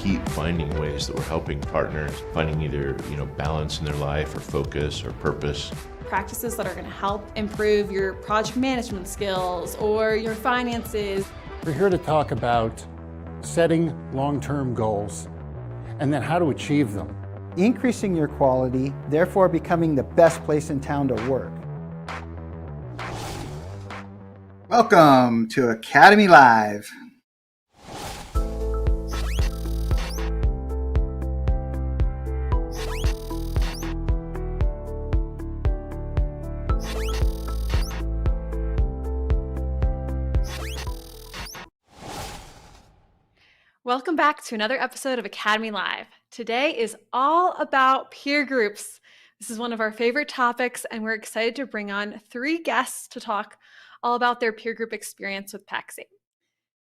keep finding ways that we're helping partners finding either, balance in their life or focus or purpose. Practices that are going to help improve your project management skills or your finances. We're here to talk about setting long-term goals and then how to achieve them. Increasing your quality, therefore becoming the best place in town to work. Welcome to Academy Live. Welcome back to another episode of Academy Live. Today is all about peer groups. This is one of our favorite topics, and we're excited to bring on 3 guests to talk all about their peer group experience with Pax8.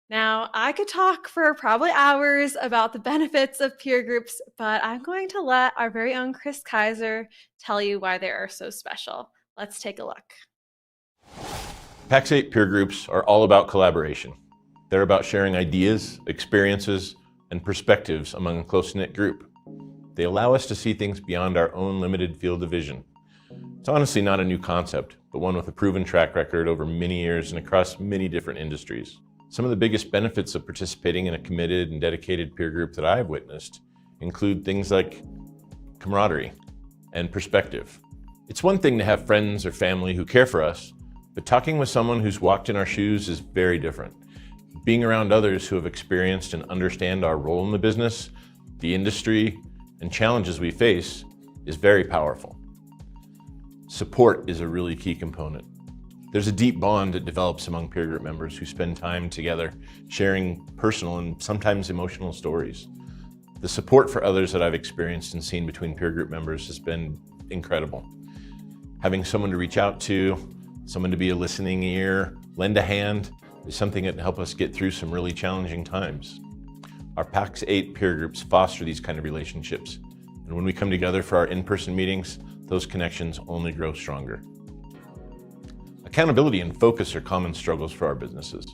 Now, I could talk for probably hours about the benefits of peer groups, but I'm going to let our very own Chris Kaiser tell you why they are so special. Let's take a look. Pax8 Peer Groups are all about collaboration. They're about sharing ideas, experiences, and perspectives among a close-knit group. They allow us to see things beyond our own limited field of vision. It's honestly not a new concept, but one with a proven track record over many years and across many different industries. Some of the biggest benefits of participating in a committed and dedicated peer group that I've witnessed include things like camaraderie and perspective. It's one thing to have friends or family who care for us, but talking with someone who's walked in our shoes is very different. Being around others who have experienced and understand our role in the business, the industry, and challenges we face is very powerful. Support is a really key component. There's a deep bond that develops among peer group members who spend time together, sharing personal and sometimes emotional stories. The support for others that I've experienced and seen between peer group members has been incredible. Having someone to reach out to, someone to be a listening ear, lend a hand, is something that can help us get through some really challenging times. Our Pax8 peer groups foster these kind of relationships, and when we come together for our in-person meetings, those connections only grow stronger. Accountability and focus are common struggles for our businesses.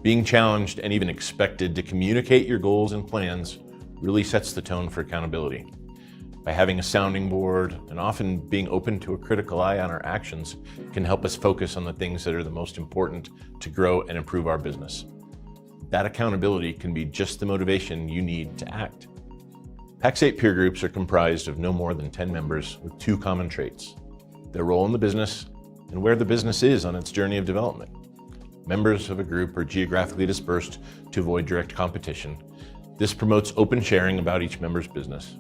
Being challenged and even expected to communicate your goals and plans really sets the tone for accountability. By having a sounding board and often being open to a critical eye on our actions can help us focus on the things that are the most important to grow and improve our business. That accountability can be just the motivation you need to act. Pax8 peer groups are comprised of no more than 10 members with 2 common traits: their role in the business and where the business is on its journey of development. Members of a group are geographically dispersed to avoid direct competition. This promotes open sharing about each member's business.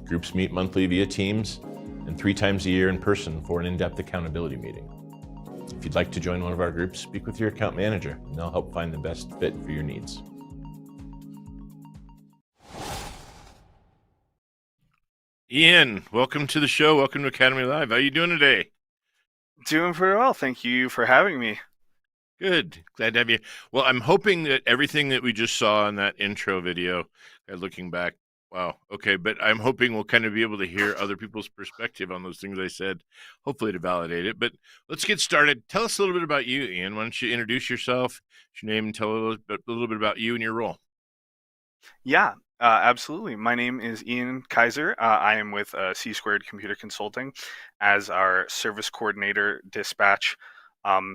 Groups meet monthly via Teams and 3 times a year in person for an in-depth accountability meeting. If you'd like to join one of our groups, speak with your account manager and they'll help find the best fit for your needs. Ian, welcome to the show. Welcome to Academy Live. How are you doing today? Doing very well. Thank you for having me. Good. Glad to have you. Well, I'm hoping that everything that we just saw in that intro video, looking back, wow. Okay. But I'm hoping we'll kind of be able to hear other people's perspective on those things I said, hopefully to validate it. But let's get started. Tell us a little bit about you, Ian. Why don't you introduce yourself, your name, and tell a little bit about you and your role. Yeah, absolutely. My name is Ian Kaiser. I am with C² Computer Consulting as our service coordinator dispatch.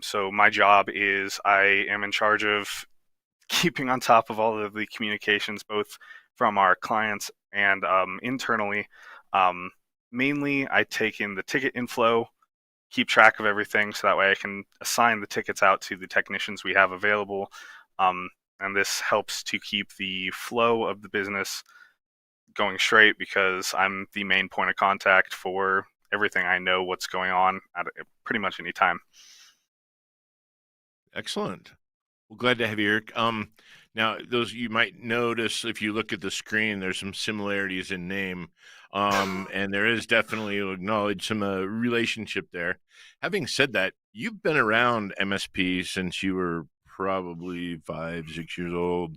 So my job is I am in charge of keeping on top of all of the communications, both from our clients and internally. Mainly, I take in the ticket inflow, keep track of everything, so that way I can assign the tickets out to the technicians we have available. And this helps to keep the flow of the business going straight because I'm the main point of contact for everything. I know what's going on at pretty much any time. Excellent. Well, glad to have you here. Now, those you might notice if you look at the screen, there's some similarities in name, and there is definitely, you'll acknowledge, some relationship there. Having said that, you've been around MSP since you were probably 5, 6 years old.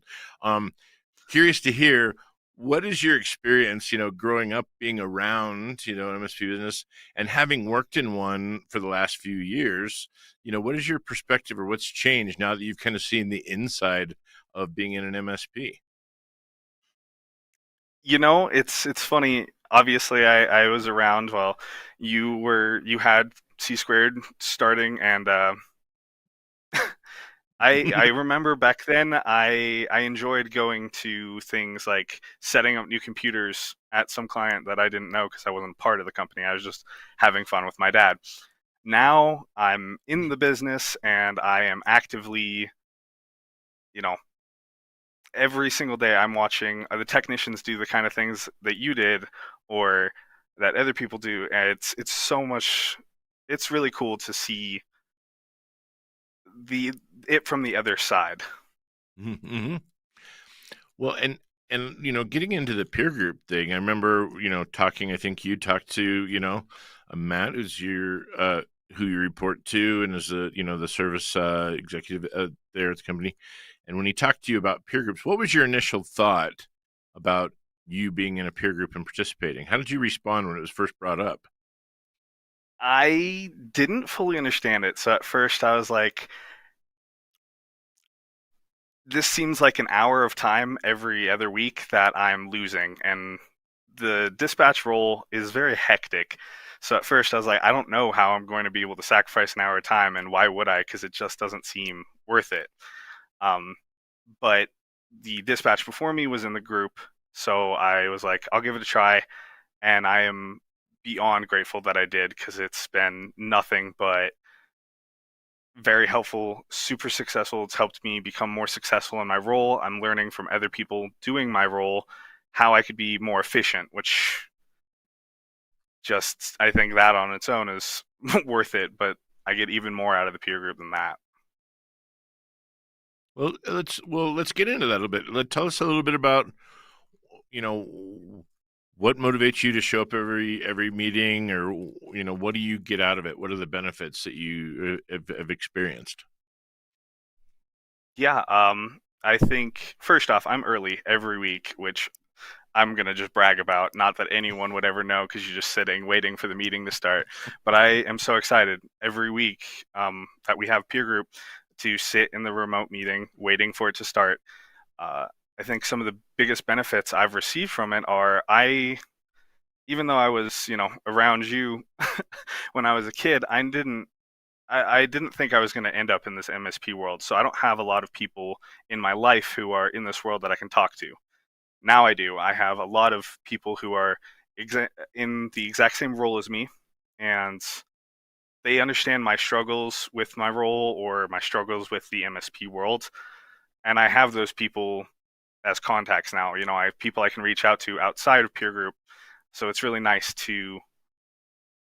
Curious to hear, what is your experience, growing up being around, an MSP business and having worked in one for the last few years? What is your perspective or what's changed now that you've kind of seen the inside of being in an MSP? It's funny. Obviously, I was around while you had C squared starting, and I remember back then I enjoyed going to things like setting up new computers at some client that I didn't know because I wasn't part of the company. I was just having fun with my dad. Now I'm in the business and I am actively, you know, every single day I'm watching the technicians do the kind of things that you did or that other people do, and it's so much. It's really cool to see the it from the other side. Mm-hmm. Well, and getting into the peer group thing, I remember talking. I think you talked to Matt, who's your who you report to, and is the service executive there at the company. And when he talked to you about peer groups, what was your initial thought about you being in a peer group and participating? How did you respond when it was first brought up? I didn't fully understand it, so at first I was like, this seems like an hour of time every other week that I'm losing, and the dispatch role is very hectic. So at first I was like, I don't know how I'm going to be able to sacrifice an hour of time, and why would I? Because it just doesn't seem worth it. Um, but the dispatch before me was in the group, so I was like, I'll give it a try, and I am beyond grateful that I did because it's been nothing but very helpful, super successful. It's helped me become more successful in my role. I'm learning from other people doing my role how I could be more efficient, which just I think that on its own is worth it, but I get even more out of the peer group than that. Let's get into that a little bit. Tell us a little bit about you know what motivates you to show up every meeting, or what do you get out of it? What are the benefits that you have experienced? Yeah, I think first off, I'm early every week, which I'm gonna just brag about. Not that anyone would ever know because you're just sitting waiting for the meeting to start. But I am so excited every week that we have peer group to sit in the remote meeting waiting for it to start. Uh, I think some of the biggest benefits I've received from it are even though I was, around you when I was a kid, I didn't think I was going to end up in this MSP world. So I don't have a lot of people in my life who are in this world that I can talk to. Now I do. I have a lot of people who are in the exact same role as me, and they understand my struggles with my role or my struggles with the MSP world. And I have those people as contacts now. I have people I can reach out to outside of peer group. So it's really nice to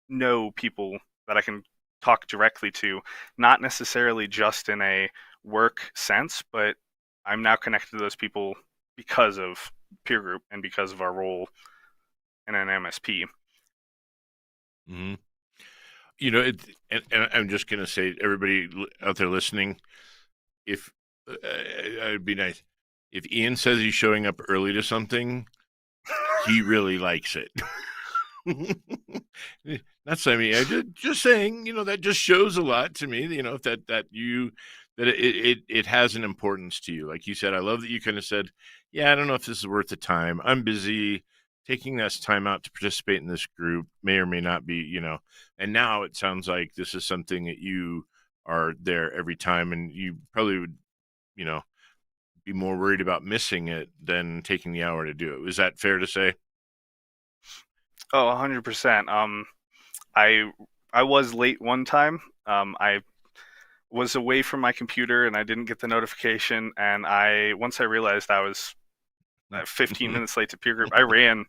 know people that I can talk directly to, not necessarily just in a work sense, but I'm now connected to those people because of peer group and because of our role in an MSP. Mm-hmm. And I'm just going to say, everybody out there listening, if it'd be nice if Ian says he's showing up early to something, he really likes it. That's I just saying, that just shows a lot to me. That it has an importance to you. Like you said, I love that you kind of said, yeah, I don't know if this is worth the time. I'm busy. Taking this time out to participate in this group may or may not be, and now it sounds like this is something that you are there every time, and you probably would, be more worried about missing it than taking the hour to do it. Is that fair to say? Oh, 100%. I I was late one time. I was away from my computer and I didn't get the notification. And once I realized I was 15 minutes late to peer group, I ran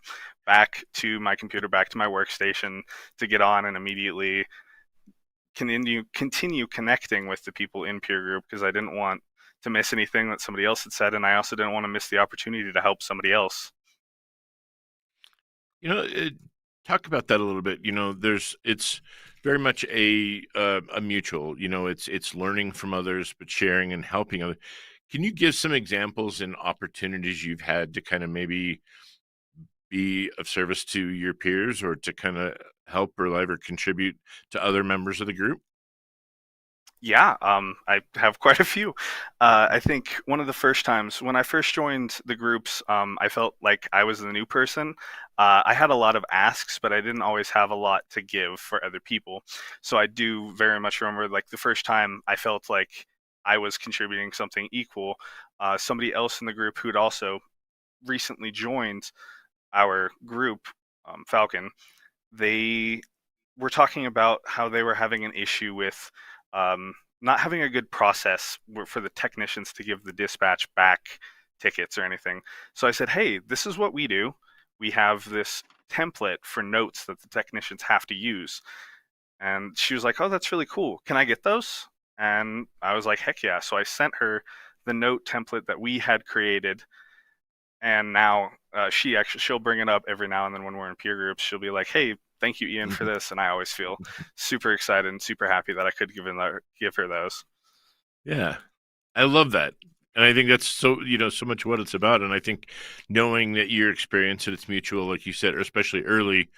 back to my computer, back to my workstation to get on and immediately continue connecting with the people in peer group because I didn't want to miss anything that somebody else had said, and I also didn't want to miss the opportunity to help somebody else. You know, talk about that a little bit. It's very much a mutual. It's learning from others, but sharing and helping others. Can you give some examples and opportunities you've had to kind of maybe be of service to your peers, or to kind of help or live or contribute to other members of the group? Yeah, I have quite a few. I think one of the first times when I first joined the groups, I felt like I was the new person. I had a lot of asks, but I didn't always have a lot to give for other people. So I do very much remember, like, the first time I felt like I was contributing something equal. Somebody else in the group who'd also recently joined our group, Falcon, they were talking about how they were having an issue with not having a good process for the technicians to give the dispatch back tickets or anything. So I said, hey, this is what we do. We have this template for notes that the technicians have to use. And she was like, oh, that's really cool. Can I get those? And I was like, heck yeah. So I sent her the note template that we had created, and now she'll bring it up every now and then when we're in peer groups. She'll be like, hey, thank you, Ian, for this. And I always feel super excited and super happy that I could give her those. Yeah, I love that. And I think that's so, so much what it's about. And I think knowing that your experience and it's mutual, like you said, or especially early,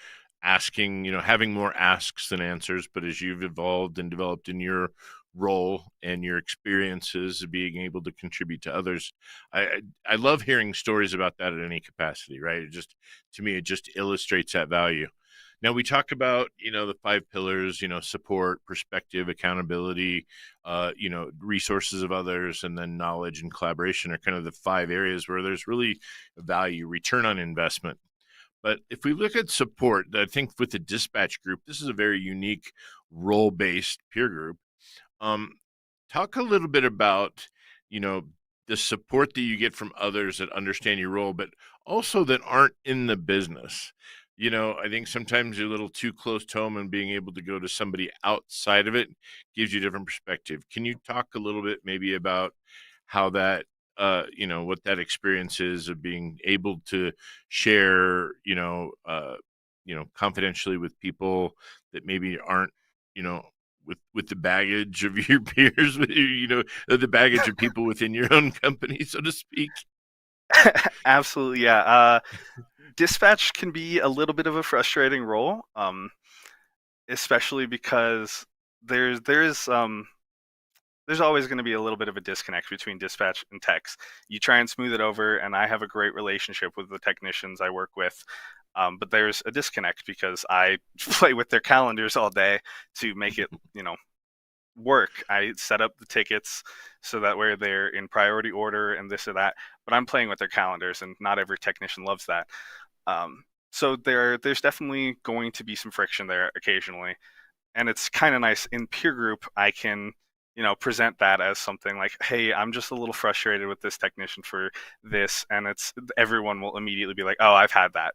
asking, having more asks than answers, but as you've evolved and developed in your role and your experiences of being able to contribute to others, I love hearing stories about that at any capacity, right? To me, it just illustrates that value. Now we talk about, the 5 pillars, support, perspective, accountability, resources of others, and then knowledge and collaboration are kind of the 5 areas where there's really value, return on investment. But if we look at support, I think with the dispatch group, this is a very unique role-based peer group. Um, Talk a little bit about, you know, the support that you get from others that understand your role, but also that aren't in the business. I think sometimes you're a little too close to home, and being able to go to somebody outside of it gives you a different perspective. Can you talk a little bit maybe about how that, what that experience is of being able to share, confidentially with people that maybe aren't, you know, with the baggage of your peers, the baggage of people within your own company, so to speak. Absolutely, yeah. Dispatch can be a little bit of a frustrating role, especially because there's always going to be a little bit of a disconnect between dispatch and techs. You try and smooth it over, and I have a great relationship with the technicians I work with. But there's a disconnect because I play with their calendars all day to make it, work. I set up the tickets so that way they're in priority order and this or that. But I'm playing with their calendars, and not every technician loves that. So there's definitely going to be some friction there occasionally, and it's kind of nice in peer group. I can present that as something like, hey, I'm just a little frustrated with this technician for this, and everyone will immediately be like, oh, I've had that,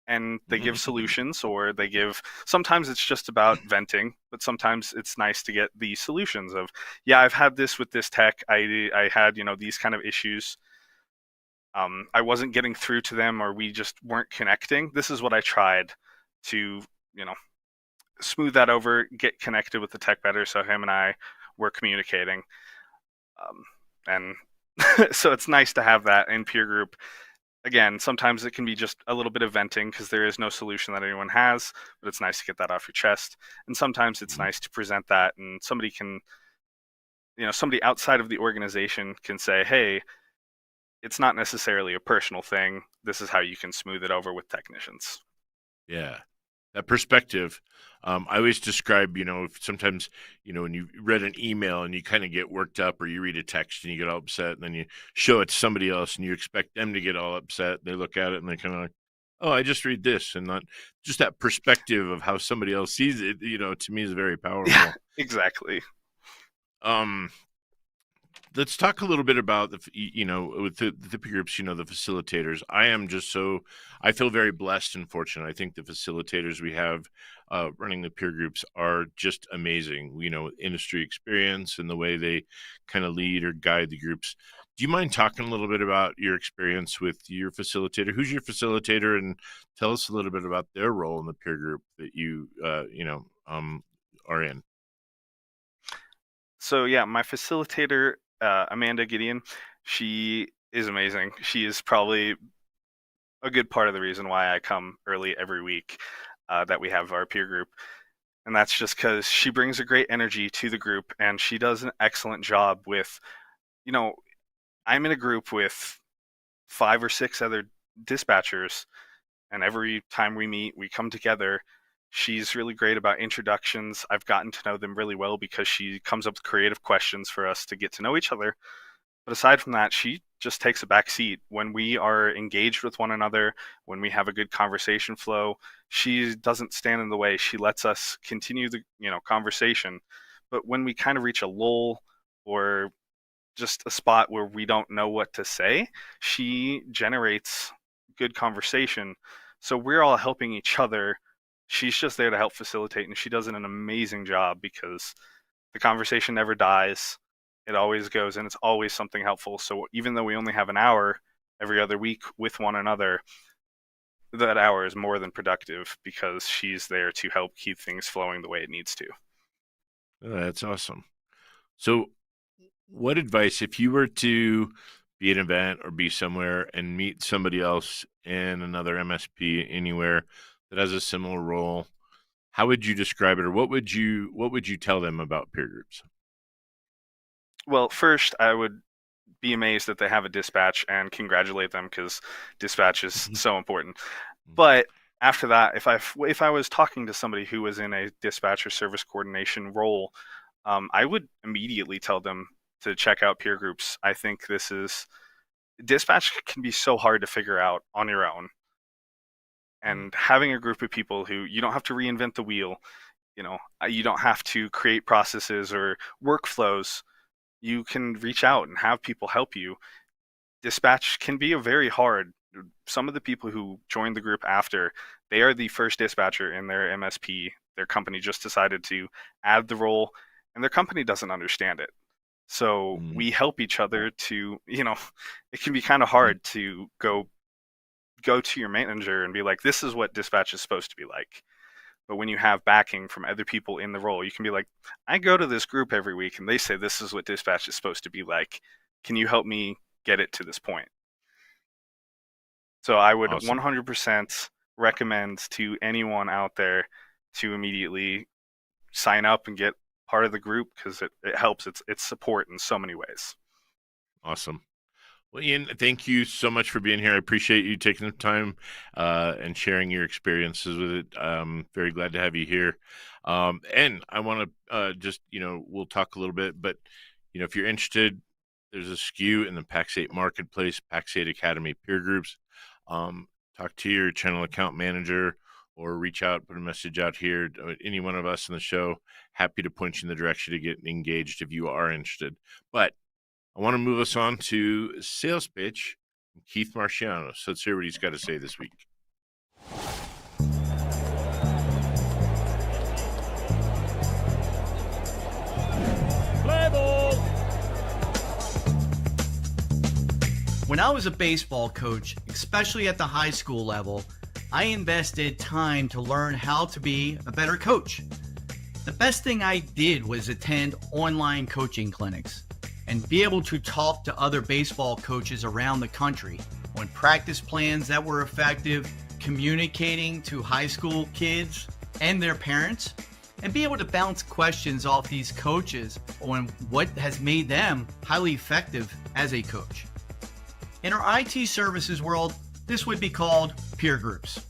and they give solutions, or sometimes it's just about venting, but sometimes it's nice to get the solutions of, yeah, I've had this with this tech. I had these kind of issues. I wasn't getting through to them, or we just weren't connecting. This is what I tried to smooth that over, get connected with the tech better, so him and I were communicating. And so it's nice to have that in peer group. Again, sometimes it can be just a little bit of venting because there is no solution that anyone has, but it's nice to get that off your chest. And sometimes it's nice to present that, and somebody outside of the organization can say, hey, it's not necessarily a personal thing. This is how you can smooth it over with technicians. Yeah, that perspective. I always describe, sometimes, when you read an email and you kind of get worked up, or you read a text and you get all upset, and then you show it to somebody else and you expect them to get all upset. They look at it and they kind of like, oh, I just read this, and not just that perspective of how somebody else sees it, to me is very powerful. Yeah, exactly. Let's talk a little bit about with the peer groups, the facilitators. I feel very blessed and fortunate. I think the facilitators we have running the peer groups are just amazing. Industry experience and the way they kind of lead or guide the groups. Do you mind talking a little bit about your experience with your facilitator? Who's your facilitator, and tell us a little bit about their role in the peer group that you are in. So yeah, my facilitator, Amanda Gideon, she is amazing. She is probably a good part of the reason why I come early every week, that we have our peer group. And that's just because she brings a great energy to the group, and she does an excellent job with, I'm in a group with 5 or 6 other dispatchers, and every time we meet, we come together. She's really great about introductions. I've gotten to know them really well because she comes up with creative questions for us to get to know each other. But aside from that, she just takes a back seat. When we are engaged with one another, when we have a good conversation flow, she doesn't stand in the way. She lets us continue the conversation. But when we kind of reach a lull or just a spot where we don't know what to say, she generates good conversation. So we're all helping each other. She's just there to help facilitate, and she does an amazing job because the conversation never dies. It always goes, and it's always something helpful. So even though we only have an hour every other week with one another, that hour is more than productive because she's there to help keep things flowing the way it needs to. Oh, that's awesome. So what advice, if you were to be at an event or be somewhere and meet somebody else in another MSP anywhere that has a similar role, how would you describe it, or what would you tell them about peer groups? Well, first, I would be amazed that they have a dispatch and congratulate them because dispatch is so important. But after that, if I was talking to somebody who was in a dispatch or service coordination role, I would immediately tell them to check out peer groups. I think dispatch can be so hard to figure out on your own. And having a group of people who you don't have to reinvent the wheel, you don't have to create processes or workflows. You can reach out and have people help you. Dispatch can be very hard. Some of the people who joined the group after, they are the first dispatcher in their MSP. Their company just decided to add the role, and their company doesn't understand it. So we help each other to, it can be kind of hard to go to your manager and be like, this is what dispatch is supposed to be like. But when you have backing from other people in the role, you can be like, I go to this group every week and they say this is what dispatch is supposed to be like. Can you help me get it to this point? So I would Awesome. 100% recommend to anyone out there to immediately sign up and get part of the group because it helps. It's support in so many ways. Awesome. Well, Ian, thank you so much for being here. I appreciate you taking the time and sharing your experiences with it. Very glad to have you here. And I want to just, we'll talk a little bit, but, if you're interested, there's a SKU in the Pax8 marketplace, Pax8 Academy Peer Groups. Talk to your channel account manager or reach out, put a message out here. Any one of us in the show, happy to point you in the direction to get engaged if you are interested. But I want to move us on to sales pitch, Keith Marciano. So let's hear what he's got to say this week. Play ball. When I was a baseball coach, especially at the high school level, I invested time to learn how to be a better coach. The best thing I did was attend online coaching clinics and be able to talk to other baseball coaches around the country on practice plans that were effective, communicating to high school kids and their parents, and be able to bounce questions off these coaches on what has made them highly effective as a coach. In our IT services world, this would be called peer groups,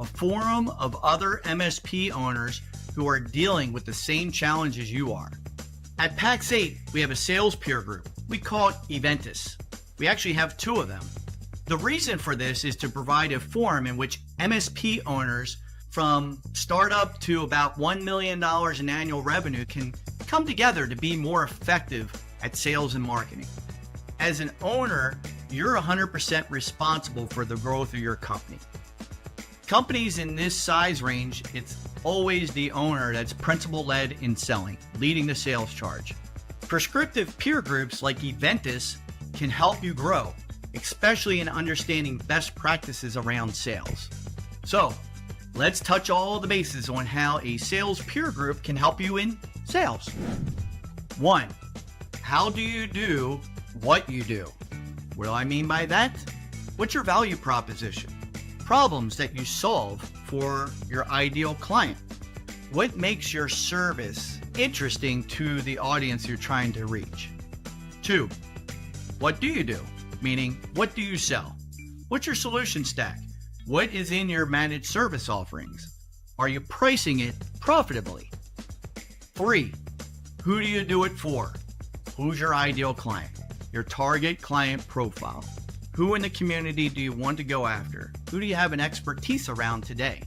a forum of other MSP owners who are dealing with the same challenges you are. At Pax8, we have a sales peer group. We call it Eventus. We actually have 2 of them. The reason for this is to provide a forum in which MSP owners from startup to about $1 million in annual revenue can come together to be more effective at sales and marketing. As an owner, you're 100% responsible for the growth of your company. Companies in this size range, it's always the owner that's principal-led in selling, leading the sales charge. Prescriptive peer groups like Eventus can help you grow, especially in understanding best practices around sales. So, let's touch all the bases on how a sales peer group can help you in sales. 1. How do you do what you do? What do I mean by that? What's your value proposition? Problems that you solve for your ideal client. What makes your service interesting to the audience you're trying to reach? 2, what do you do? Meaning, what do you sell? What's your solution stack? What is in your managed service offerings? Are you pricing it profitably? 3, who do you do it for? Who's your ideal client? Your target client profile. Who in the community do you want to go after? Who do you have an expertise around today?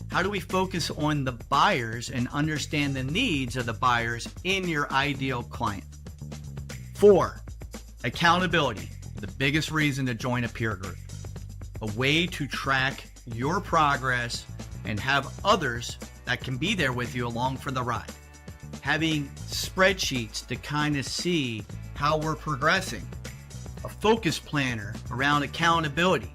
How do we focus on the buyers and understand the needs of the buyers in your ideal client? 4, accountability, the biggest reason to join a peer group. A way to track your progress and have others that can be there with you along for the ride. Having spreadsheets to kind of see how we're progressing. A focus planner around accountability.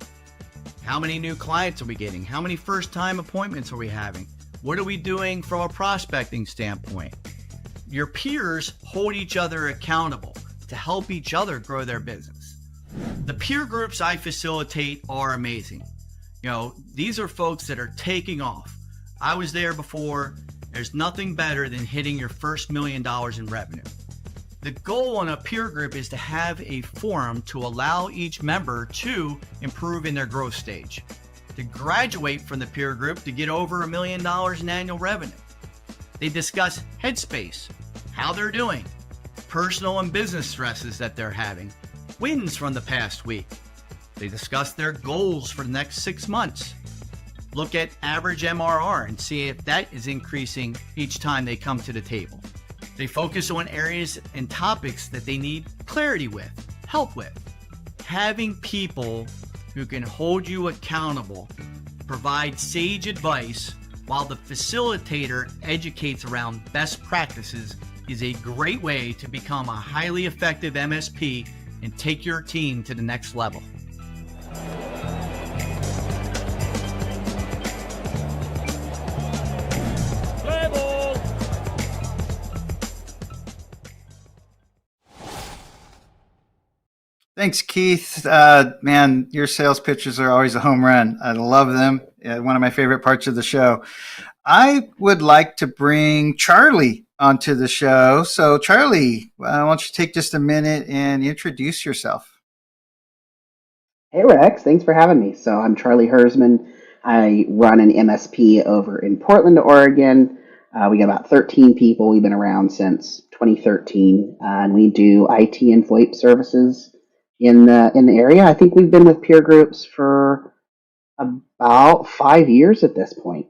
How many new clients are we getting? How many first-time appointments are we having? What are we doing from a prospecting standpoint? Your peers hold each other accountable to help each other grow their business. The peer groups I facilitate are amazing. These are folks that are taking off. I was there before. There's nothing better than hitting your first $1 million in revenue. The goal on a peer group is to have a forum to allow each member to improve in their growth stage, to graduate from the peer group to get over $1 million in annual revenue. They discuss headspace, how they're doing, personal and business stresses that they're having, wins from the past week. They discuss their goals for the next 6 months. Look at average MRR and see if that is increasing each time they come to the table. They focus on areas and topics that they need clarity with, help with. Having people who can hold you accountable, provide sage advice while the facilitator educates around best practices is a great way to become a highly effective MSP and take your team to the next level. Thanks, Keith. Man, your sales pitches are always a home run. I love them. One of my favorite parts of the show. I would like to bring Charlie onto the show. So, Charlie, why don't you take just a minute and introduce yourself? Hey, Rex. Thanks for having me. So, I'm Charlie Hersman. I run an MSP over in Portland, Oregon. We got about 13 people. We've been around since 2013, and we do IT and VoIP services in the area. I think we've been with peer groups for about 5 years at this point.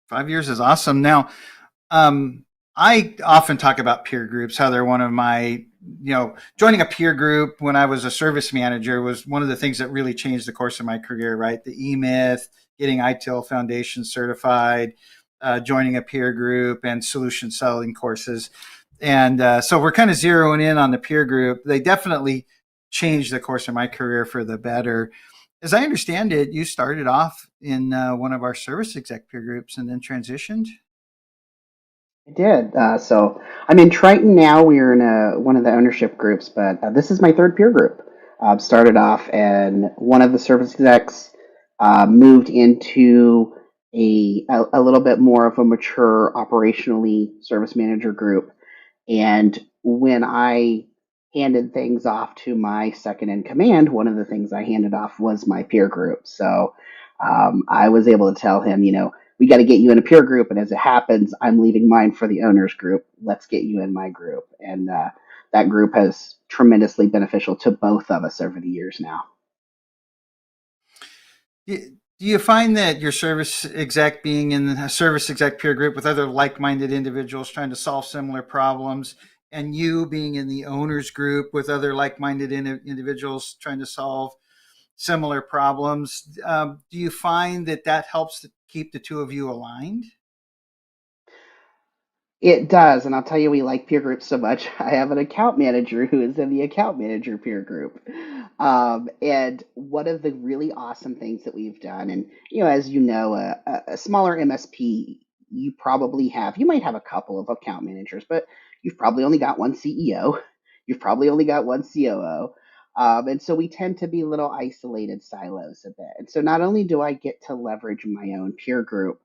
5 years is awesome. Now, I often talk about peer groups, how they're one of my, joining a peer group when I was a service manager was one of the things that really changed the course of my career, right? The E-Myth, getting ITIL Foundation certified, joining a peer group, and solution selling courses. And so we're kind of zeroing in on the peer group. They definitely changed the course of my career for the better. As I understand it, you started off in one of our service exec peer groups and then transitioned. I did. So I'm in Triton now. We're in one of the ownership groups, but this is my third peer group. Started off and one of the service execs moved into a little bit more of a mature operationally service manager group. And when I handed things off to my second in command, one of the things I handed off was my peer group. So I was able to tell him, we got to get you in a peer group. And as it happens, I'm leaving mine for the owners group. Let's get you in my group. And that group has tremendously beneficial to both of us over the years now. Do you find that your service exec being in a service exec peer group with other like-minded individuals trying to solve similar problems, and you being in the owners group with other like-minded individuals trying to solve similar problems, do you find that helps to keep the two of you aligned? It does, and I'll tell you, we like peer groups so much. I have an account manager who is in the account manager peer group. And one of the really awesome things that we've done, and as you know, a smaller MSP, you might have a couple of account managers, but you've probably only got one CEO. You've probably only got one COO. And so we tend to be little isolated silos a bit. And so not only do I get to leverage my own peer group,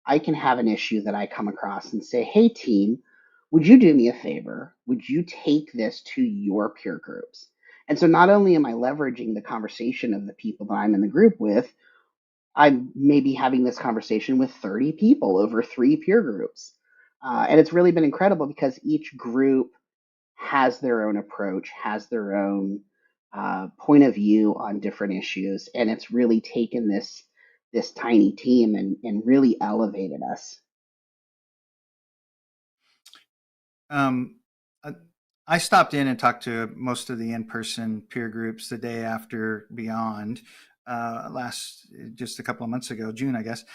I can have an issue that I come across and say, hey, team, would you do me a favor? Would you take this to your peer groups? And so not only am I leveraging the conversation of the people that I'm in the group with, I'm maybe having this conversation with 30 people over 3 peer groups. And it's really been incredible because each group has their own approach, has their own point of view on different issues, and it's really taken this tiny team and really elevated us. Um, I I stopped in and talked to most of the in-person peer groups the day after Beyond, last just a couple of months ago, June, I guess.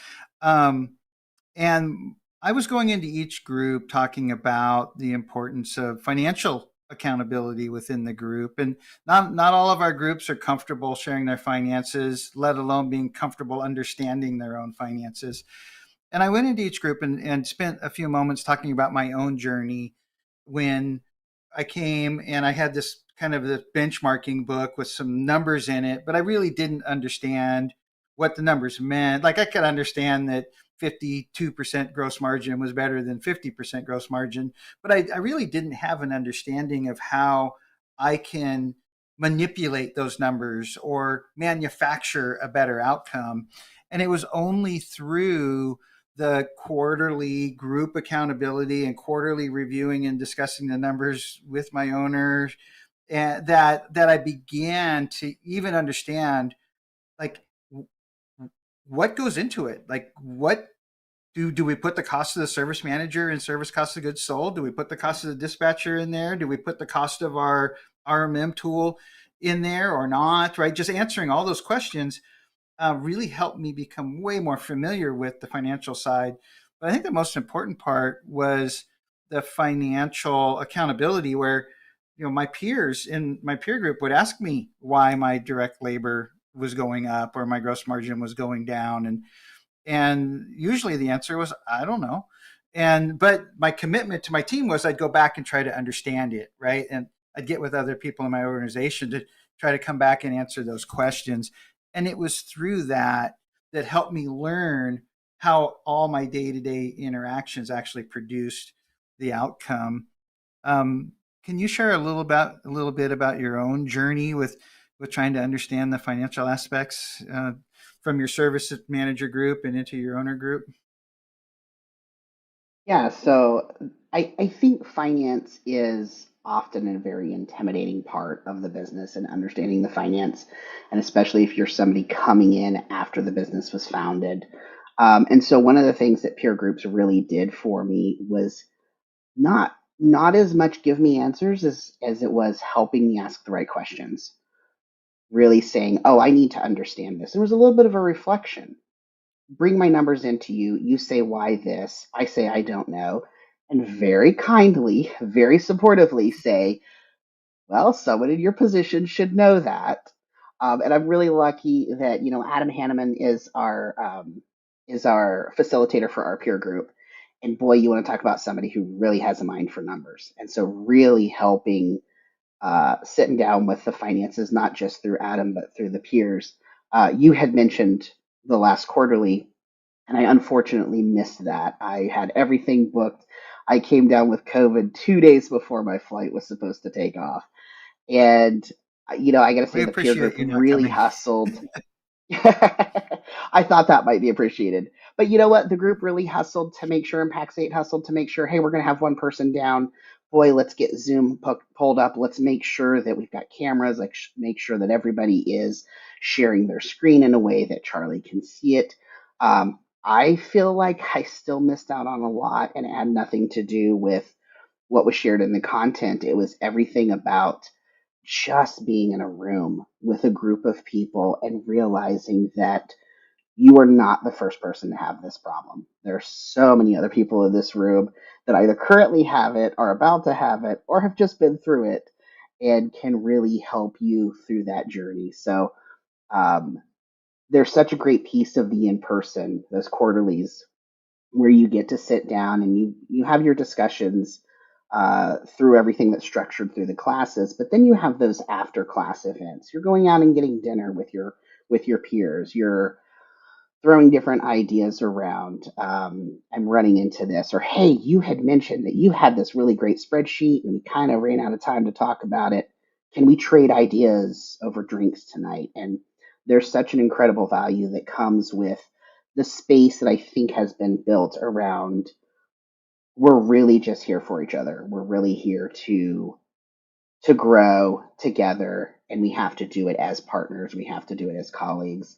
Um, and I was going into each group talking about the importance of financial accountability within the group. And not all of our groups are comfortable sharing their finances, let alone being comfortable understanding their own finances. And I went into each group and spent a few moments talking about my own journey when I came and I had this kind of this benchmarking book with some numbers in it, but I really didn't understand what the numbers meant. Like I could understand that 52% gross margin was better than 50% gross margin, but I really didn't have an understanding of how I can manipulate those numbers or manufacture a better outcome. And it was only through the quarterly group accountability and quarterly reviewing and discussing the numbers with my owners and that I began to even understand like what goes into it. Like what do we put the cost of the service manager and service cost of goods sold? Do we put the cost of the dispatcher in there? Do we put the cost of our RMM tool in there or not? Right? Just answering all those questions really helped me become way more familiar with the financial side. But I think the most important part was the financial accountability, where my peers in my peer group would ask me why my direct labor was going up or my gross margin was going down, and usually the answer was I don't know. But my commitment to my team was I'd go back and try to understand it, right? And I'd get with other people in my organization to try to come back and answer those questions. And it was through that helped me learn how all my day-to-day interactions actually produced the outcome. Can you share a little bit about your own journey with trying to understand the financial aspects from your service manager group and into your owner group? Yeah, so I think finance is often a very intimidating part of the business and understanding the finance, and especially if you're somebody coming in after the business was founded. And so one of the things that peer groups really did for me was not not as much give me answers as it was helping me ask the right questions. Really saying, "Oh, I need to understand this." It was a little bit of a reflection. Bring my numbers into you. You say why this. I say I don't know. And very kindly, very supportively say, well, someone in your position should know that. And I'm really lucky that Adam Hanneman is our facilitator for our peer group. And boy, you want to talk about somebody who really has a mind for numbers. And so really helping sitting down with the finances, not just through Adam, but through the peers. You had mentioned the last quarterly, and I unfortunately missed that. I had everything booked. I came down with COVID 2 days before my flight was supposed to take off. And, I got to say, We the peer appreciate group you not really coming. hustled. I thought that might be appreciated. But you know what? The group really hustled to make sure, and Pax8 hustled to make sure, hey, we're going to have one person down. Boy, let's get Zoom pulled up. Let's make sure that we've got cameras, like make sure that everybody is sharing their screen in a way that Charlie can see it. I feel like I still missed out on a lot, and it had nothing to do with what was shared in the content. It was everything about just being in a room with a group of people and realizing that you are not the first person to have this problem. There are so many other people in this room that either currently have it, are about to have it, or have just been through it and can really help you through that journey. So, um, there's such a great piece of the in person, those quarterlies, where you get to sit down and you have your discussions through everything that's structured through the classes. But then you have those after class events. You're going out and getting dinner with your peers. You're throwing different ideas around. I'm running into this, or hey, you had mentioned that you had this really great spreadsheet and we kind of ran out of time to talk about it. Can we trade ideas over drinks tonight? And there's such an incredible value that comes with the space that I think has been built around. We're really just here for each other. We're really here to grow together, and we have to do it as partners. We have to do it as colleagues.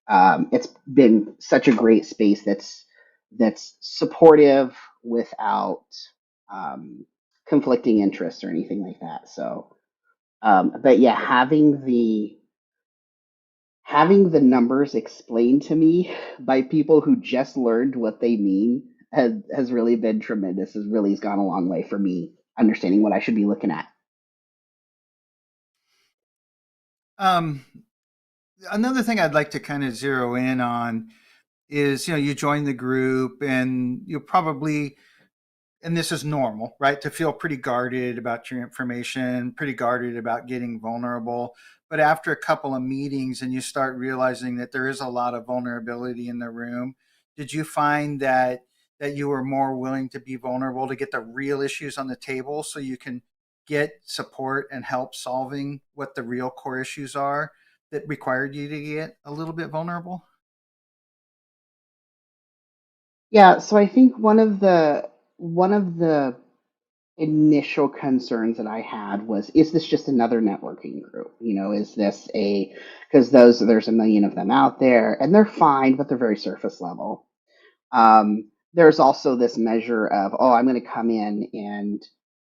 It's been such a great space that's supportive without um, conflicting interests or anything like that. So, but yeah, having the numbers explained to me by people who just learned what they mean has really been tremendous. Has gone a long way for me understanding what I should be looking at. Um, Another thing I'd like to kind of zero in on is, you join the group and you probably, and this is normal, right? To feel pretty guarded about your information, pretty guarded about getting vulnerable. But after a couple of meetings and you start realizing that there is a lot of vulnerability in the room, did you find that you were more willing to be vulnerable to get the real issues on the table so you can get support and help solving what the real core issues are that required you to get a little bit vulnerable? Yeah, so I think one of the initial concerns that I had was, is this just another networking group? Is this because there's a million of them out there and they're fine, but they're very surface level. There's also this measure of, oh, I'm going to come in and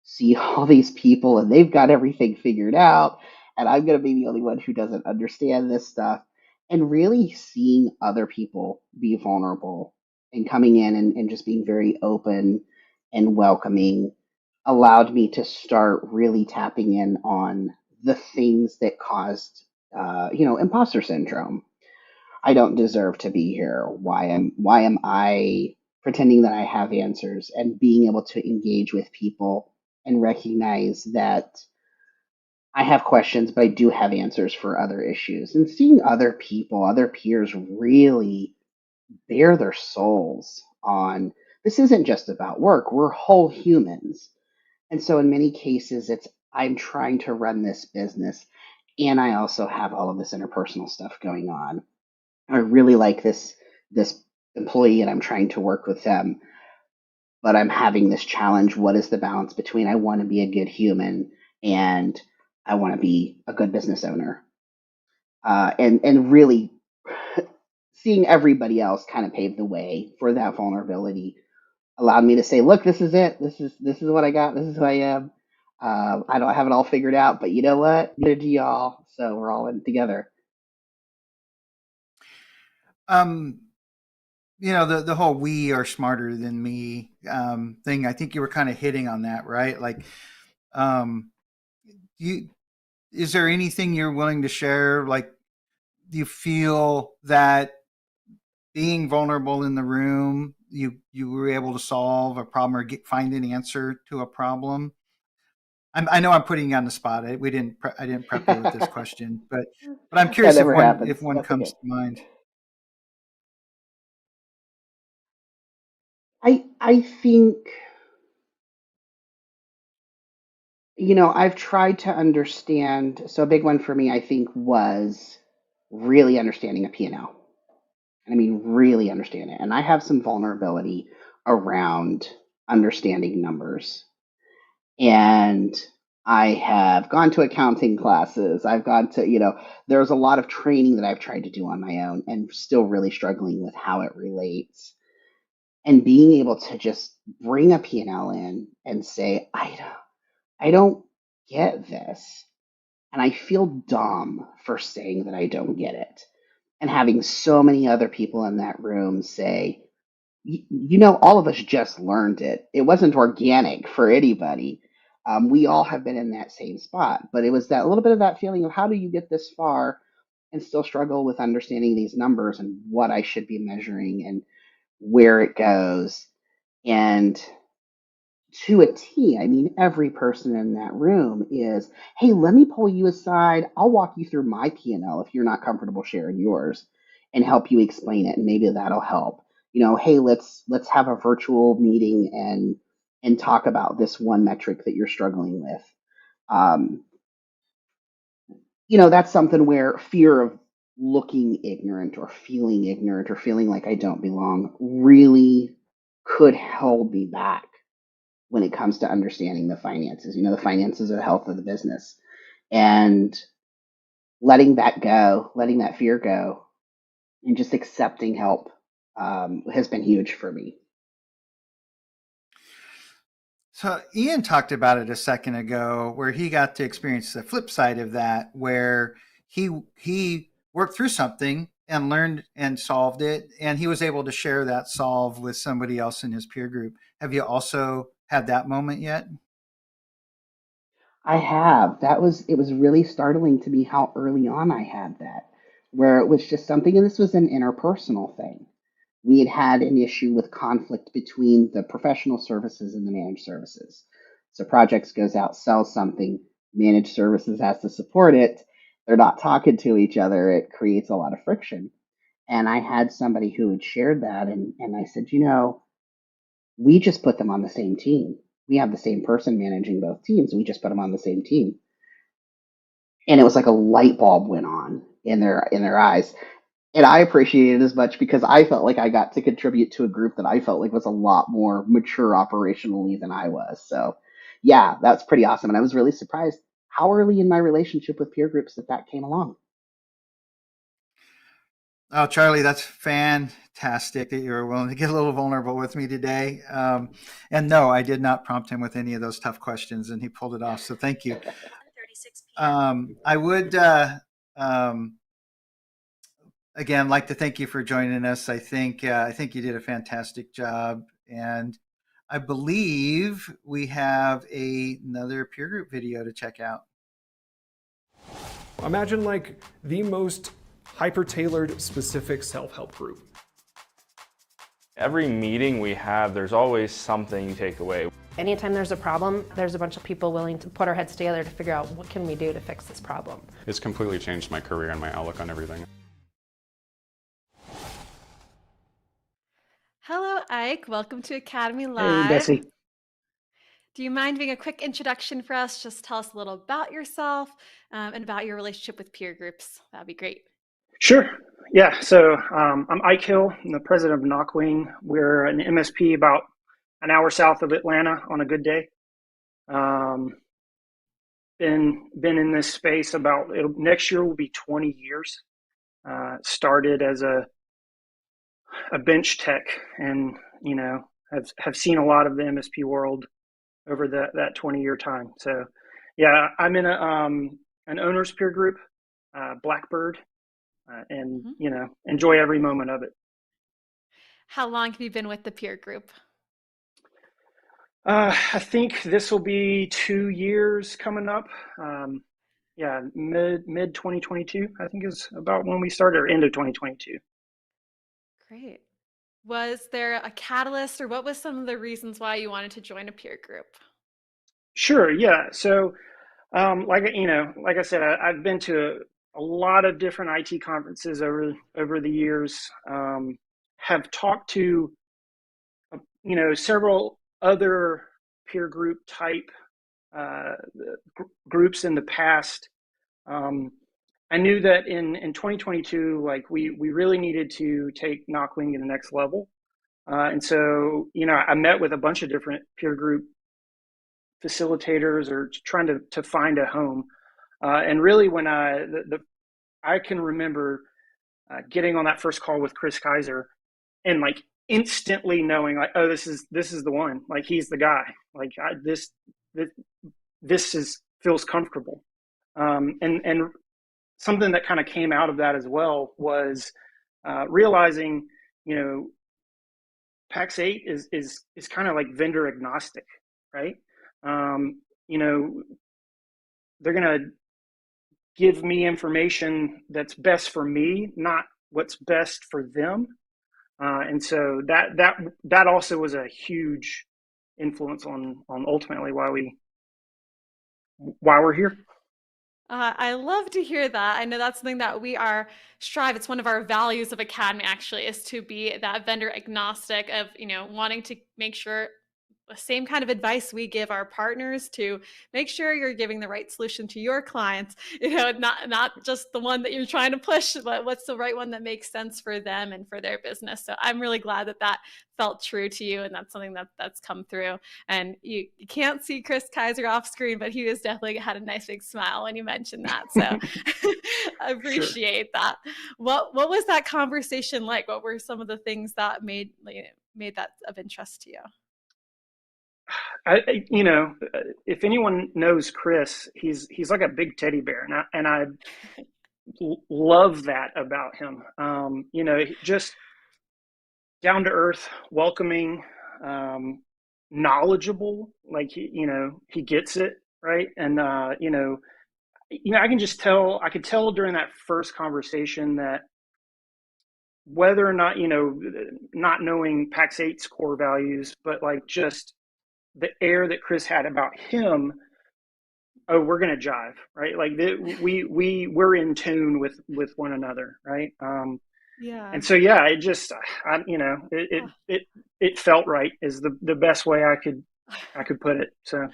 see all these people and they've got everything figured out, and I'm going to be the only one who doesn't understand this stuff. And really seeing other people be vulnerable and coming in and just being very open and welcoming allowed me to start really tapping in on the things that caused, imposter syndrome. I don't deserve to be here. Why am I pretending that I have answers, and being able to engage with people and recognize that I have questions, but I do have answers for other issues, and seeing other people, other peers really bare their souls on this isn't just about work. We're whole humans. And so in many cases it's I'm trying to run this business and I also have all of this interpersonal stuff going on. I really like this employee and I'm trying to work with them, but I'm having this challenge. What is the balance between I want to be a good human and I want to be a good business owner? And really seeing everybody else kind of pave the way for that vulnerability allowed me to say, look, this is it. This is what I got. This is who I am. I don't have it all figured out, but you know what? Neither do y'all. So we're all in it together. Um, the whole "we are smarter than me" thing. I think you were kind of hitting on that, right? Like, um, you is there anything you're willing to share? Like, do you feel that being vulnerable in the room, you were able to solve a problem or find an answer to a problem? I know I'm putting you on the spot. I didn't prep you with this That question, but I'm curious never if happens. one That's comes okay. to mind. I think, I've tried to understand. So a big one for me, I think, was really understanding a P&L. I mean, really understand it. And I have some vulnerability around understanding numbers. And I have gone to accounting classes. I've gone to, there's a lot of training that I've tried to do on my own and still really struggling with how it relates. And being able to just bring a P&L in and say, I don't get this. And I feel dumb for saying that I don't get it. And having so many other people in that room say, all of us just learned it. It wasn't organic for anybody. We all have been in that same spot, but it was that little bit of that feeling of how do you get this far and still struggle with understanding these numbers and what I should be measuring and where it goes. And to a T. I mean, every person in that room is, hey, let me pull you aside. I'll walk you through my P&L if you're not comfortable sharing yours, and help you explain it, and maybe that'll help. Hey, let's have a virtual meeting and talk about this one metric that you're struggling with. Um, that's something where fear of looking ignorant or feeling like I don't belong really could hold me back when it comes to understanding the finances. The finances are the health of the business, and letting that go, letting that fear go, and just accepting help has been huge for me. So Ian talked about it a second ago, where he got to experience the flip side of that, where he worked through something and learned and solved it, and he was able to share that solve with somebody else in his peer group. Have you also had that moment yet? I have. It was really startling to me how early on I had that, where it was just something, and this was an interpersonal thing. We had had an issue with conflict between the professional services and the managed services. So projects goes out, sells something, managed services has to support it. They're not talking to each other. It creates a lot of friction. And I had somebody who had shared that, and I said, we just put them on the same team. We have the same person managing both teams. We just put them on the same team. And it was like a light bulb went on in their eyes. And I appreciated it as much because I felt like I got to contribute to a group that I felt like was a lot more mature operationally than I was. So yeah, that's pretty awesome. And I was really surprised how early in my relationship with peer groups that came along. Oh, Charlie, that's fantastic that you were willing to get a little vulnerable with me today. And no, I did not prompt him with any of those tough questions, and he pulled it off. So thank you. I would, again, like to thank you for joining us. I think you did a fantastic job, and I believe we have another peer group video to check out. Imagine like the most hyper-tailored specific self-help group. Every meeting we have, there's always something you take away. Anytime there's a problem, there's a bunch of people willing to put our heads together to figure out what can we do to fix this problem. It's completely changed my career and my outlook on everything. Hello, Ike. Welcome to Academy Live. Hey, Bessie. Do you mind doing a quick introduction for us? Just tell us a little about yourself and about your relationship with peer groups. That'd be great. Sure. Yeah. So I'm Ike Hill. I'm the president of Knockwing. We're an MSP about an hour south of Atlanta on a good day. Been in this space next year will be 20 years. Started as a bench tech, and have seen a lot of the MSP world over that 20-year time. So yeah, I'm in an owner's peer group, Blackbird. And enjoy every moment of it. How long have you been with the peer group? I think this will be 2 years coming up. Mid 2022, I think is about when we started, or end of 2022. Great. Was there a catalyst, or what was some of the reasons why you wanted to join a peer group? Sure. Yeah. So, like I said, I've been to a lot of different IT conferences over the years. Have talked to several other peer group type groups in the past. I knew that in 2022, like we really needed to take Knockwing to the next level, and so I met with a bunch of different peer group facilitators, or trying to find a home. And really, when I can remember getting on that first call with Chris Kaiser, and like instantly knowing, like, oh, this is the one. Like, he's the guy. Like, this feels comfortable. And something that kind of came out of that as well was realizing, Pax8 is kind of like vendor agnostic, right? They're gonna give me information that's best for me, not what's best for them. And so that also was a huge influence on ultimately why we're here. I love to hear that. I know that's something that we are strive. It's one of our values of Academy actually, is to be that vendor agnostic of, wanting to make sure the same kind of advice we give our partners to make sure you're giving the right solution to your clients, not just the one that you're trying to push, but what's the right one that makes sense for them and for their business. So I'm really glad that felt true to you, and that's something that's come through. And you can't see Chris Kaiser off screen, but he was definitely had a nice big smile when you mentioned that. So I appreciate that. What was that conversation like? What were some of the things that made that of interest to you? If anyone knows Chris, he's like a big teddy bear, and I love that about him. Just down to earth, welcoming, knowledgeable. Like he gets it right, and I could tell during that first conversation that whether or not not knowing Pax8's core values, but like just the air that Chris had about him, oh, we're going to jive, right? Like we're in tune with one another, right? Yeah. And so, yeah, it felt right is the best way I could put it. So.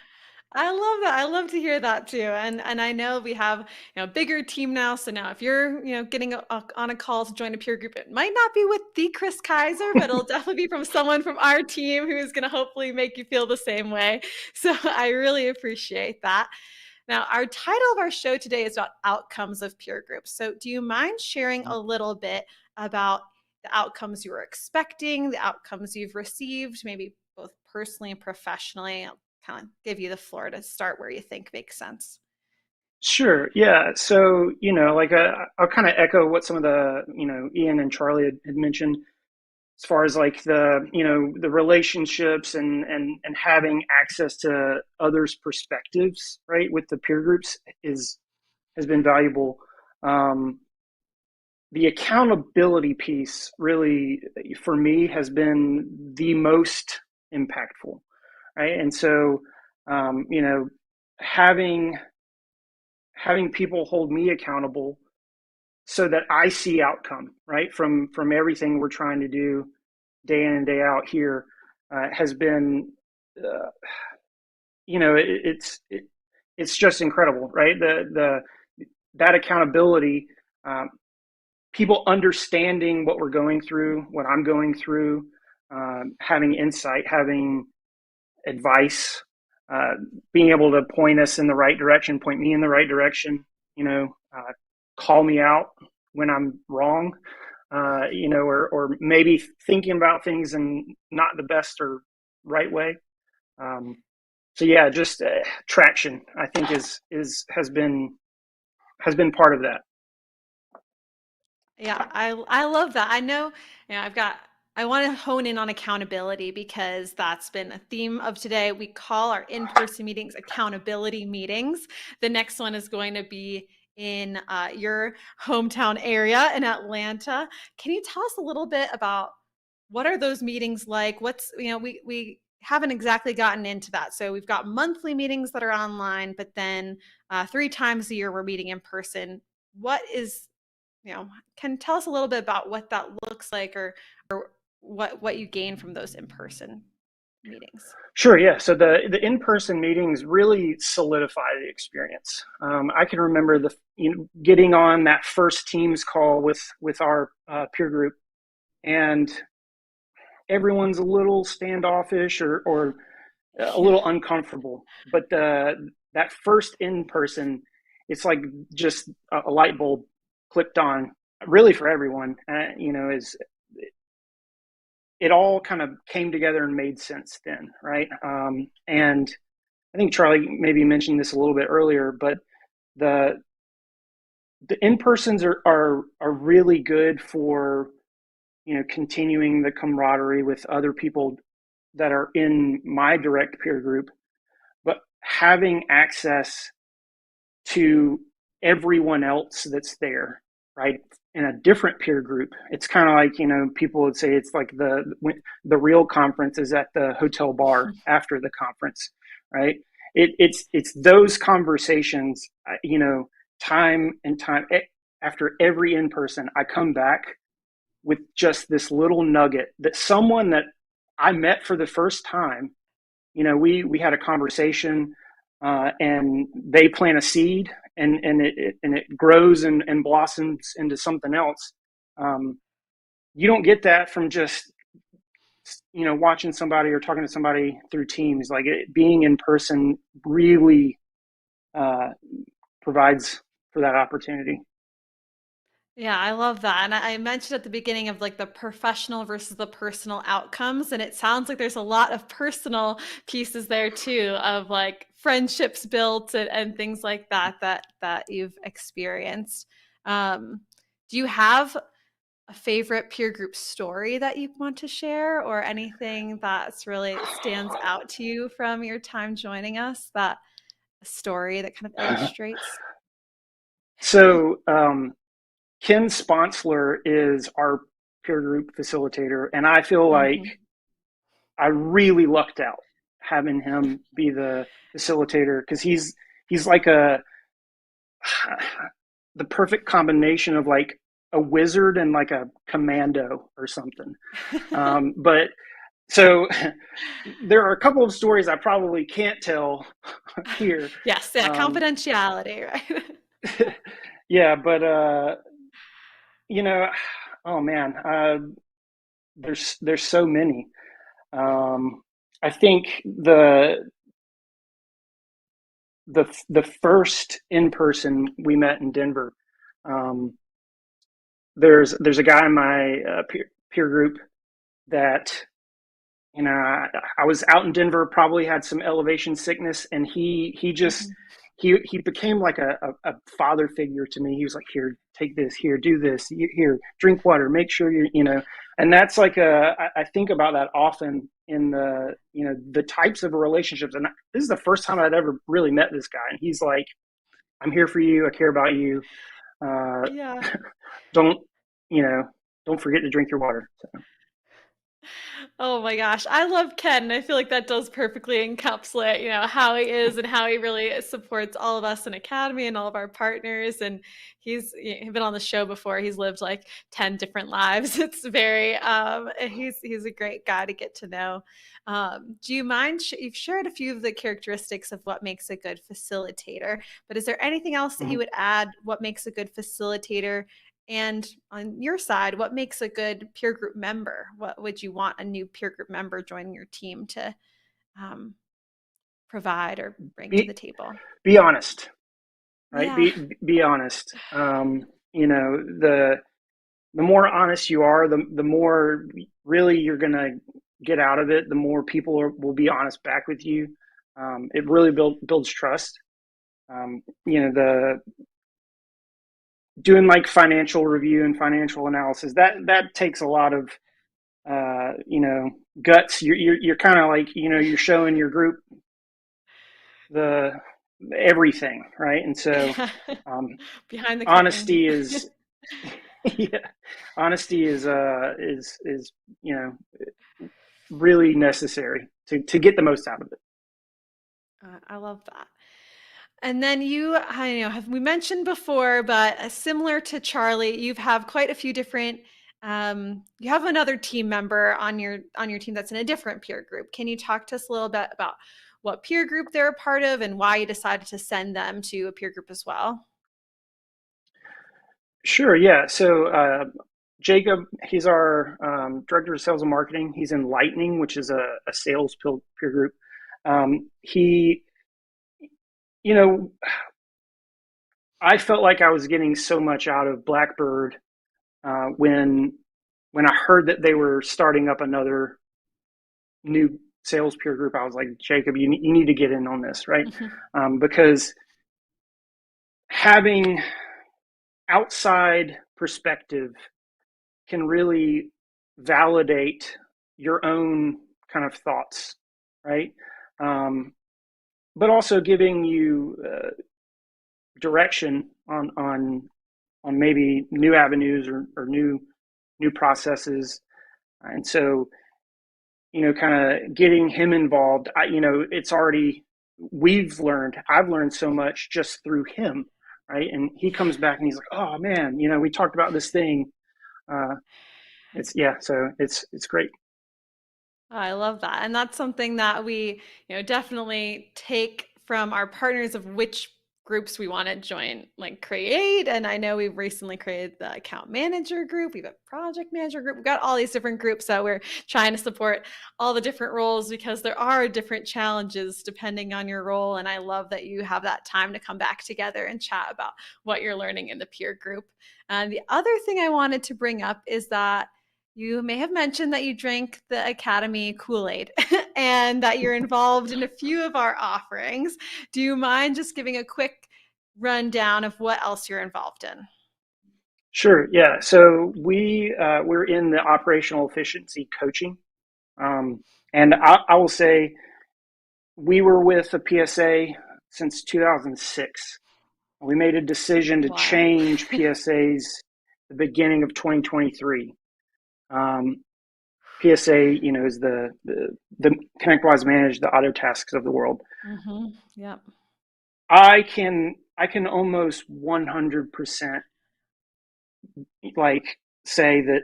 I love that. I love to hear that too. And I know we have a bigger team now. So now if you're getting on a call to join a peer group, it might not be with the Chris Kaiser, but it'll definitely be from someone from our team who is going to hopefully make you feel the same way. So I really appreciate that. Now, our title of our show today is about outcomes of peer groups. So do you mind sharing a little bit about the outcomes you were expecting, the outcomes you've received, maybe both personally and professionally? I'll kind of give you the floor to start where you think makes sense. Sure. Yeah. So, I'll kind of echo what some of the, Ian and Charlie had mentioned as far as like the relationships and having access to others' perspectives, right, with the peer groups has been valuable. The accountability piece really, for me, has been the most impactful, right? And so, having people hold me accountable so that I see outcome, right, from everything we're trying to do day in and day out here, has been, it's just incredible, right? That accountability, people understanding what we're going through, what I'm going through, having insight, having advice, being able to point us in the right direction, point me in the right direction, call me out when I'm wrong, or maybe thinking about things in not the best or right way. So yeah, just traction, I think has been part of that. Yeah, I love that. I know, I want to hone in on accountability because that's been a theme of today. We call our in-person meetings accountability meetings. The next one is going to be in your hometown area in Atlanta. Can you tell us a little bit about what are those meetings like? What's, we haven't exactly gotten into that. So we've got monthly meetings that are online, but then 3 times a year we're meeting in person. What is can tell us a little bit about what that looks like or what you gain from those in-person meetings. Sure, yeah. So the in-person meetings really solidify the experience. I can remember getting on that first Teams call with our peer group, and everyone's a little standoffish or a little uncomfortable. But that first in-person, it's like just a light bulb clicked on, really for everyone. Is it all kind of came together and made sense then, right? And I think Charlie maybe mentioned this a little bit earlier, but the in-persons are really good for continuing the camaraderie with other people that are in my direct peer group, but having access to everyone else that's there, right? in a different peer group, it's kind of like, people would say it's like the real conference is at the hotel bar after the conference, right? It's those conversations, time and time after every in-person, I come back with just this little nugget that someone that I met for the first time, we had a conversation, and they plant a seed, and it grows and blossoms into something else. You don't get that from just watching somebody or talking to somebody through Teams. Like being in person really provides for that opportunity. Yeah, I love that. And I mentioned at the beginning of like the professional versus the personal outcomes. And it sounds like there's a lot of personal pieces there too, of like friendships built and things like that you've experienced. Do you have a favorite peer group story that you want to share, or anything that's really stands out to you from your time joining us, that a story that kind of illustrates? So, Ken Sponsler is our peer group facilitator, and I feel like I really lucked out having him be the facilitator, because he's like the perfect combination of like a wizard and like a commando or something. But so there are a couple of stories I probably can't tell here. Yes, yeah, confidentiality, right? Yeah, but oh man, there's so many. I think the first in person we met in Denver, there's a guy in my peer group that I was out in Denver, probably had some elevation sickness, and he just he became like a father figure to me. He was like, here, take this, here, do this, here, drink water, make sure and that's like I think about that often in the types of relationships. And this is the first time I'd ever really met this guy, and he's like, I'm here for you, I care about you. Yeah. Don't forget to drink your water. So. Oh my gosh, I love Ken. And I feel like that does perfectly encapsulate, how he is and how he really supports all of us in Academy and all of our partners. And he's been on the show before. He's lived like 10 different lives. It's very, he's a great guy to get to know. Do you mind? You've shared a few of the characteristics of what makes a good facilitator, but is there anything else that you would add? What makes a good facilitator? And on your side, what makes a good peer group member? What would you want a new peer group member joining your team to provide or bring to the table? Be honest, right? Yeah. Be honest. The more honest you are, the more really you're going to get out of it. The more people will be honest back with you. It really builds trust. Doing like financial review and financial analysis, that takes a lot of guts. You're kind of like you're showing your group the everything, right? And so behind the honesty curtain. is yeah, honesty is really necessary to get the most out of it. I love that. And then have we mentioned before, but similar to Charlie, you have quite a few different. You have another team member on your team that's in a different peer group. Can you talk to us a little bit about what peer group they're a part of and why you decided to send them to a peer group as well? Sure. Yeah. So Jacob, he's our director of sales and marketing. He's in Lightning, which is a sales peer group. I felt like I was getting so much out of Blackbird when I heard that they were starting up another new sales peer group. I was like, Jacob, you need to get in on this, right? Because having outside perspective can really validate your own kind of thoughts, right? But also giving you direction on maybe new avenues or new processes. And so, kind of getting him involved, I've learned so much just through him, right? And he comes back and he's like, oh man, we talked about this thing. So it's great. I love that. And that's something that we, definitely take from our partners of which groups we want to join, like create. And I know we've recently created the account manager group. We've got project manager group. We've got all these different groups that we're trying to support all the different roles, because there are different challenges depending on your role. And I love that you have that time to come back together and chat about what you're learning in the peer group. And the other thing I wanted to bring up is that you may have mentioned that you drank the Academy Kool-Aid and that you're involved in a few of our offerings. Do you mind just giving a quick rundown of what else you're involved in? Sure. Yeah. So we're in the operational efficiency coaching. And I will say we were with the PSA since 2006. We made a decision to change PSAs the beginning of 2023. PSA, is the ConnectWise Manage the auto tasks of the world. Mm-hmm. Yep. I can almost 100% say that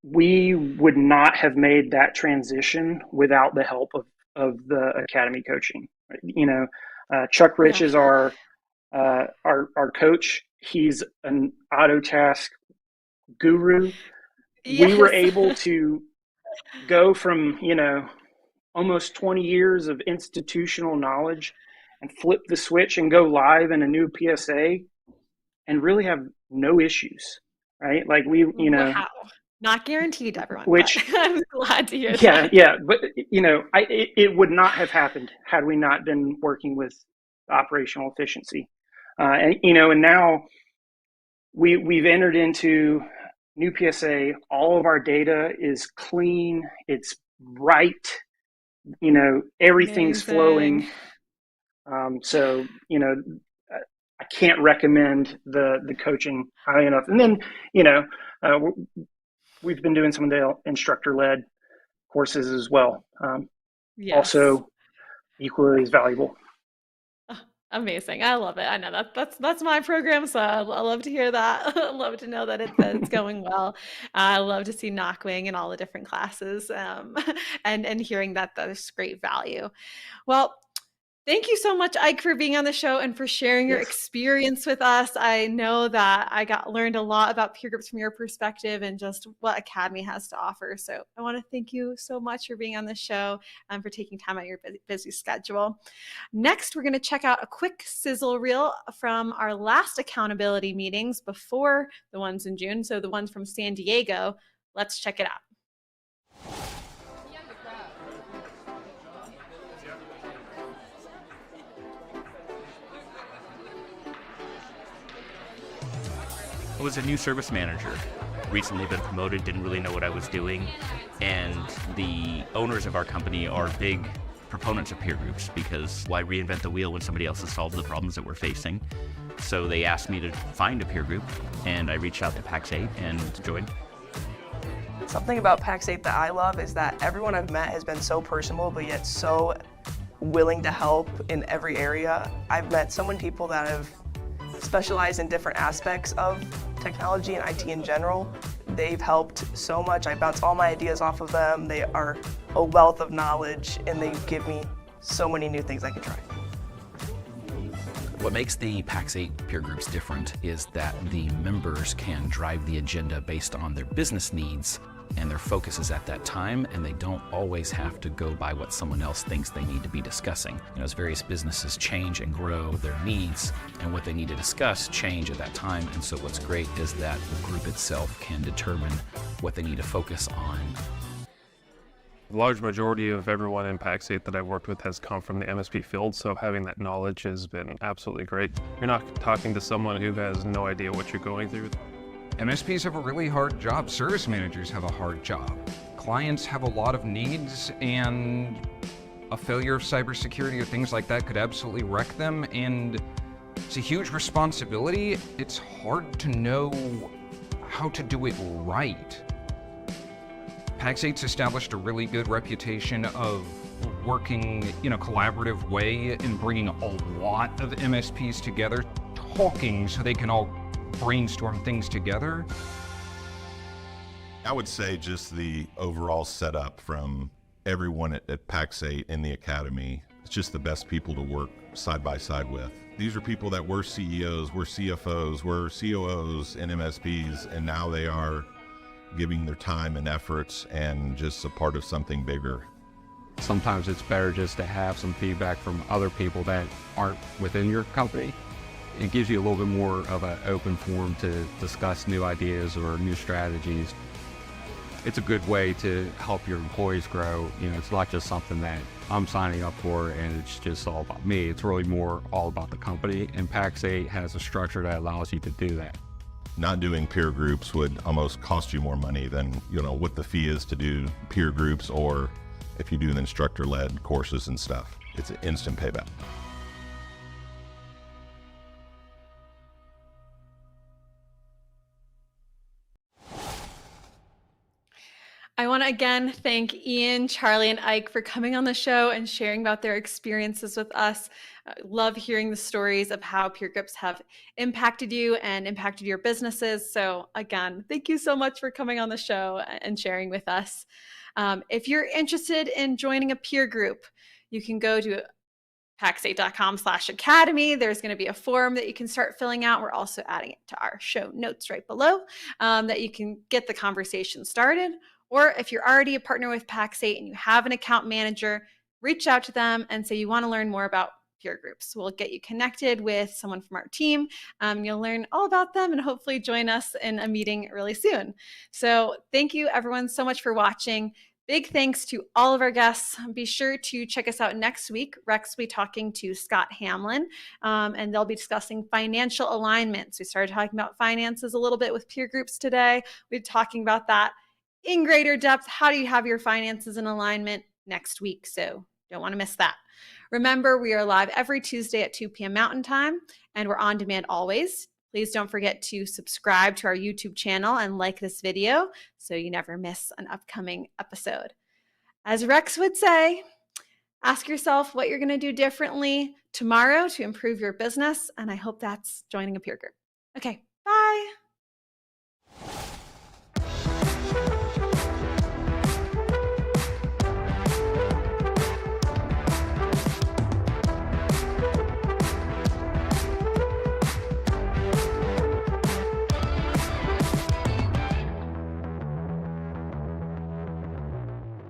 we would not have made that transition without the help of the Academy coaching. Chuck Rich is our coach. He's an auto task guru. Yes. We were able to go from, almost 20 years of institutional knowledge and flip the switch and go live in a new PSA and really have no issues, right? Like wow. Not guaranteed, everyone. Which I'm glad to hear that. Yeah. But, it would not have happened had we not been working with operational efficiency. And now we've entered into new PSA. All of our data is clean. It's right. Everything's flowing. So, I can't recommend the coaching highly enough. And then, we've been doing some of the instructor-led courses as well. Yes. Also equally as valuable. Amazing. I love it. I know that's my program, so I love to hear that. I love to know that it's going well. I love to see Knockwing and all the different classes, and hearing that is great value. Well, thank you so much, Ike, for being on the show and for sharing your experience with us. I know that I learned a lot about peer groups from your perspective and just what Academy has to offer. So I want to thank you so much for being on the show and for taking time out of your busy schedule. Next, we're going to check out a quick sizzle reel from our last accountability meetings before the ones in June. So the ones from San Diego. Let's check it out. I was a new service manager, recently been promoted, didn't really know what I was doing, and the owners of our company are big proponents of peer groups because why reinvent the wheel when somebody else has solved the problems that we're facing? So they asked me to find a peer group, and I reached out to Pax8 and joined. Something about Pax8 that I love is that everyone I've met has been so personable, but yet so willing to help in every area. I've met so many people that have specialized in different aspects of technology and IT in general. They've helped so much. I bounce all my ideas off of them. They are a wealth of knowledge, and they give me so many new things I can try. What makes the Pax8 peer groups different is that the members can drive the agenda based on their business needs and their focus is at that time, and they don't always have to go by what someone else thinks they need to be discussing. As various businesses change and grow, their needs and what they need to discuss change at that time, and so what's great is that the group itself can determine what they need to focus on. The large majority of everyone in Pax8 that I've worked with has come from the MSP field, so having that knowledge has been absolutely great. You're not talking to someone who has no idea what you're going through. MSPs have a really hard job. Service managers have a hard job. Clients have a lot of needs, and a failure of cybersecurity or things like that could absolutely wreck them. And It's a huge responsibility. It's hard to know how to do it right. Pax8's established a really good reputation of working in a collaborative way and bringing a lot of MSPs together, talking so they can all brainstorm things together. I would say just the overall setup from everyone at Pax8 in the Academy. It's just the best people to work side by side with. These are people that were CEOs, were CFOs, were COOs and MSPs, and now they are giving their time and efforts and just a part of something bigger. Sometimes it's better just to have some feedback from other people that aren't within your company. It gives you a little bit more of an open forum to discuss new ideas or new strategies. It's a good way to help your employees grow. You know, it's not just something that I'm signing up for and it's just all about me. It's really more all about the company, and Pax8 has a structure that allows you to do that. Not doing peer groups would almost cost you more money than, you know, what the fee is to do peer groups, or if you do the instructor-led courses and stuff. It's an instant payback. I want to again thank Ian, Charlie, and Ike for coming on the show and sharing about their experiences with us. I love hearing the stories of how peer groups have impacted you and impacted your businesses. So again, thank you so much for coming on the show and sharing with us. If you're interested in joining a peer group, you can go to pax8.com/academy. There's going to be a form that you can start filling out. We're also adding it to our show notes right below that you can get the conversation started. Or if you're already a partner with Pax8 and you have an account manager, reach out to them and say you want to learn more about peer groups. We'll get you connected with someone from our team. You'll learn all about them and hopefully join us in a meeting really soon. So thank you everyone so much for watching. Big thanks to all of our guests. Be sure to check us out next week. Rex will be talking to Scott Hamlin, and they'll be discussing financial alignments. We started talking about finances a little bit with peer groups today. We'll be talking about that in greater depth. How do you have your finances in alignment next week? So don't want to miss that. Remember, we are live every Tuesday at 2 p.m. Mountain Time, and we're on demand always. Please don't forget to subscribe to our YouTube channel and like this video so you never miss an upcoming episode. As Rex would say, ask yourself what you're going to do differently tomorrow to improve your business, and I hope that's joining a peer group. Okay, bye.